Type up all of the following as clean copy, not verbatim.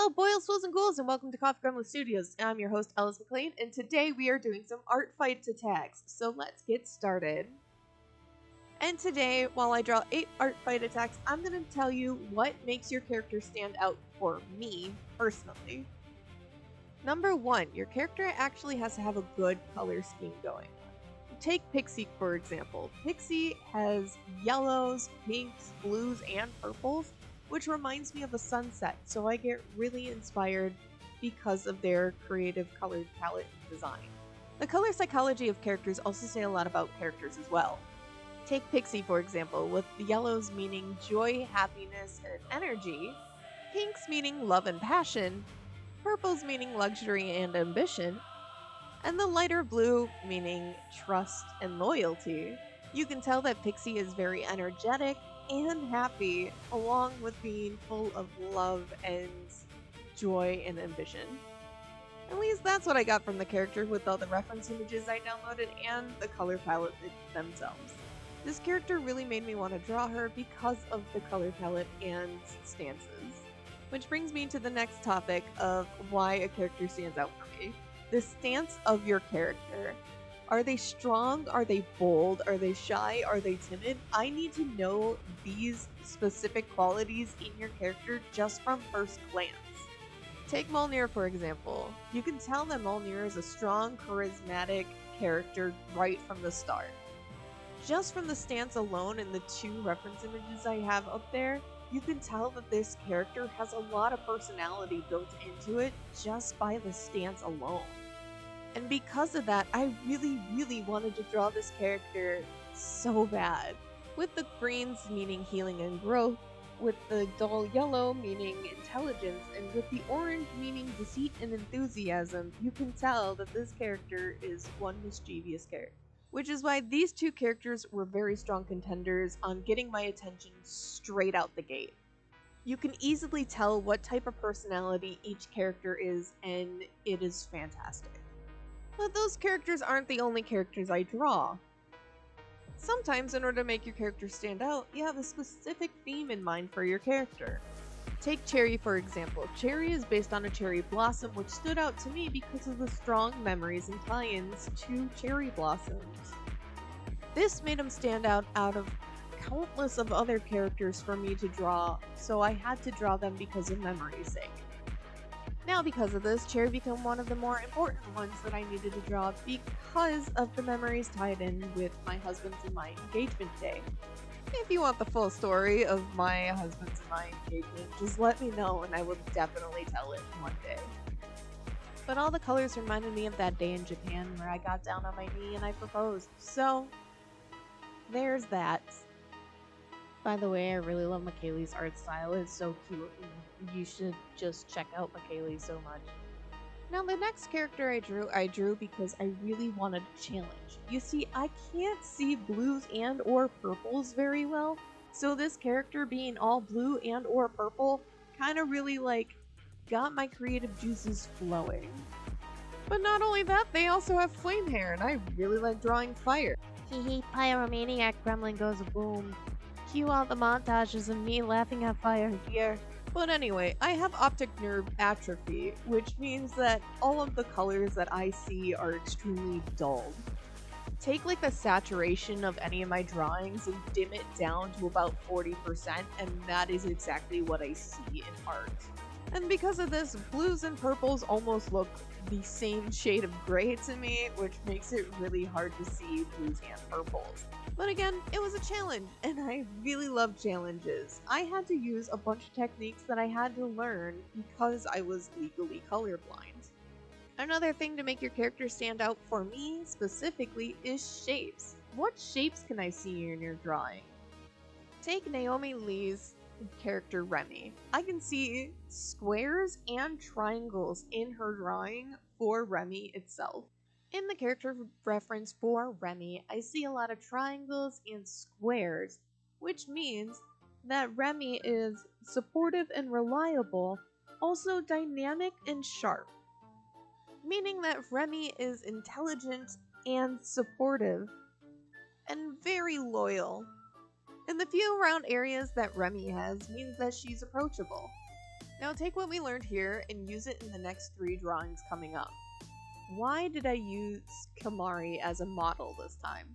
Hello, boils, fools, and ghouls, and welcome to Coffee Gremlin Studios. I'm your host, Ellis McLean, and today we are doing some Artfight attacks, so let's get started. And today, while I draw 8 Artfight attacks, I'm going to tell you what makes your character stand out for me, personally. Number 1, your character actually has to have a good color scheme going. Take Pixie, for example. Pixie has yellows, pinks, blues, and purples, which reminds me of a sunset, so I get really inspired because of their creative colored palette design. The color psychology of characters also say a lot about characters as well. Take Pixie, for example, with the yellows meaning joy, happiness, and energy, pinks meaning love and passion, purples meaning luxury and ambition, and the lighter blue meaning trust and loyalty. You can tell that Pixie is very energetic and happy, along with being full of love and joy and ambition. At least that's what I got from the character with all the reference images I downloaded and the color palette themselves. This character really made me want to draw her because of the color palette and stances. Which brings me to the next topic of why a character stands out for me. The stance of your character. Are they strong? Are they bold? Are they shy? Are they timid? I need to know these specific qualities in your character just from first glance. Take Mjolnir, for example. You can tell that Mjolnir is a strong, charismatic character right from the start. Just from the stance alone and the 2 reference images I have up there, you can tell that this character has a lot of personality built into it just by the stance alone. And because of that, I really wanted to draw this character so bad. With the greens meaning healing and growth, with the dull yellow meaning intelligence, and with the orange meaning deceit and enthusiasm, you can tell that this character is one mischievous character. Which is why these 2 characters were very strong contenders on getting my attention straight out the gate. You can easily tell what type of personality each character is, and it is fantastic. But those characters aren't the only characters I draw. Sometimes, in order to make your character stand out, you have a specific theme in mind for your character. Take Cherry, for example. Cherry is based on a cherry blossom, which stood out to me because of the strong memories and tie-ins to cherry blossoms. This made him stand out of countless of other characters for me to draw, so I had to draw them because of memory's sake. Now because of this, Cherry became one of the more important ones that I needed to draw because of the memories tied in with my husband's and my engagement day. If you want the full story of my husband's and my engagement, just let me know and I will definitely tell it one day. But all the colors reminded me of that day in Japan where I got down on my knee and I proposed. So, there's that. By the way, I really love Michaeli's art style. It's so cute. You should just check out Michaeli so much. Now the next character I drew because I really wanted a challenge. You see, I can't see blues and or purples very well, so this character being all blue and or purple kind of really got my creative juices flowing. But not only that, they also have flame hair, and I really like drawing fire. Hehe, pyromaniac gremlin goes boom. Cue all the montages of me laughing at fire here. But anyway, I have optic nerve atrophy, which means that all of the colors that I see are extremely dulled. Take the saturation of any of my drawings and dim it down to about 40%, and that is exactly what I see in art. And because of this, blues and purples almost look the same shade of gray to me, which makes it really hard to see blues and purples. But again, it was a challenge, and I really love challenges. I had to use a bunch of techniques that I had to learn because I was legally colorblind. Another thing to make your character stand out for me, specifically, is shapes. What shapes can I see in your drawing? Take Naomi Lee's character Remy. I can see squares and triangles in her drawing for Remy itself. In the character reference for Remy, I see a lot of triangles and squares, which means that Remy is supportive and reliable, also dynamic and sharp. Meaning that Remy is intelligent and supportive, and very loyal. And the few round areas that Remy has means that she's approachable. Now take what we learned here and use it in the next 3 drawings coming up. Why did I use Kamari as a model this time?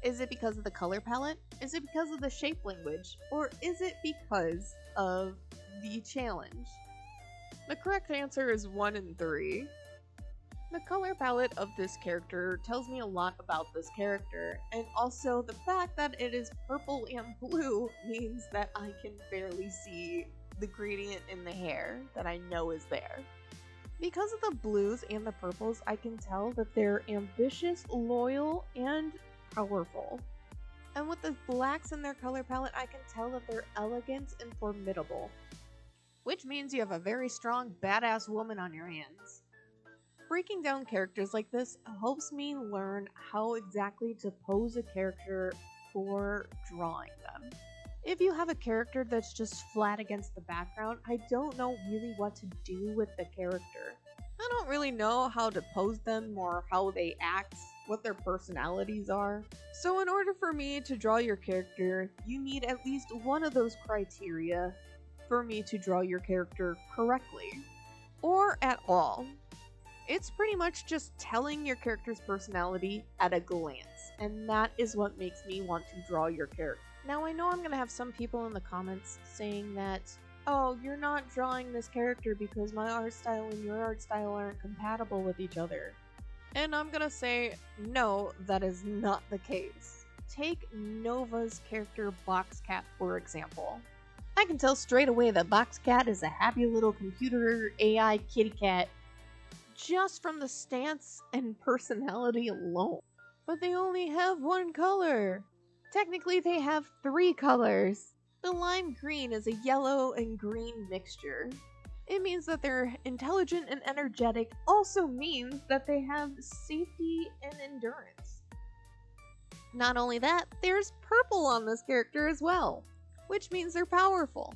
Is it because of the color palette? Is it because of the shape language? Or is it because of the challenge? The correct answer is 1 and 3. The color palette of this character tells me a lot about this character, and also the fact that it is purple and blue means that I can barely see the gradient in the hair that I know is there. Because of the blues and the purples, I can tell that they're ambitious, loyal, and powerful. And with the blacks in their color palette, I can tell that they're elegant and formidable. Which means you have a very strong, badass woman on your hands. Breaking down characters like this helps me learn how exactly to pose a character for drawing them. If you have a character that's just flat against the background, I don't know really what to do with the character. I don't really know how to pose them or how they act, what their personalities are. So in order for me to draw your character, you need at least one of those criteria for me to draw your character correctly. Or at all. It's pretty much just telling your character's personality at a glance, and that is what makes me want to draw your character. Now I know I'm gonna have some people in the comments saying that, oh, you're not drawing this character because my art style and your art style aren't compatible with each other. And I'm gonna say, no, that is not the case. Take Nova's character Boxcat, for example. I can tell straight away that Boxcat is a happy little computer AI kitty cat just from the stance and personality alone. But they only have 1 color. Technically, they have 3 colors. The lime green is a yellow and green mixture. It means that they're intelligent and energetic, also means that they have safety and endurance. Not only that, there's purple on this character as well, which means they're powerful.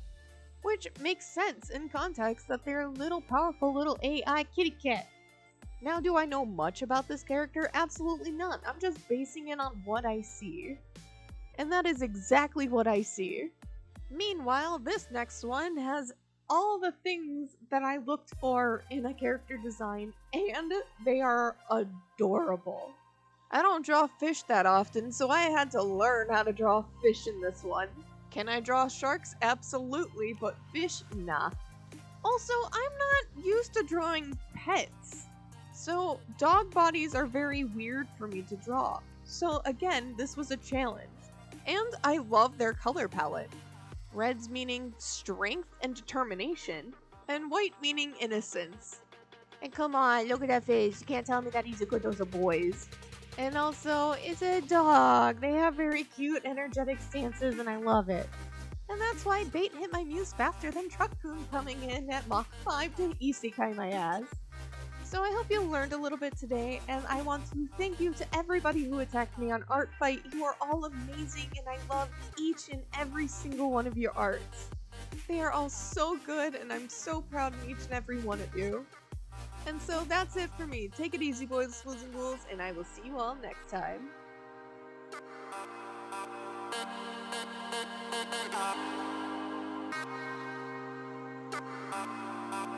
Which makes sense in context that they're a little powerful little AI kitty cat. Now, do I know much about this character? Absolutely not. I'm just basing it on what I see. And that is exactly what I see. Meanwhile, this next one has all the things that I looked for in a character design, and they are adorable. I don't draw fish that often, so I had to learn how to draw fish in this one. Can I draw sharks? Absolutely, but fish, nah. Also, I'm not used to drawing pets, so dog bodies are very weird for me to draw. So again, this was a challenge. And I love their color palette. Red's meaning strength and determination, and white meaning innocence. And come on, look at that face. You can't tell me that he's a good dose of boys. And also, it's a dog. They have very cute, energetic stances, and I love it. And that's why Bait hit my muse faster than Truckcoon coming in at Mach 5 to isekai my ass. So I hope you learned a little bit today, and I want to thank you to everybody who attacked me on Artfight. You are all amazing, and I love each and every single one of your arts. They are all so good, and I'm so proud of each and every one of you. And so that's it for me. Take it easy, boys, fools, and ghouls, and I will see you all next time.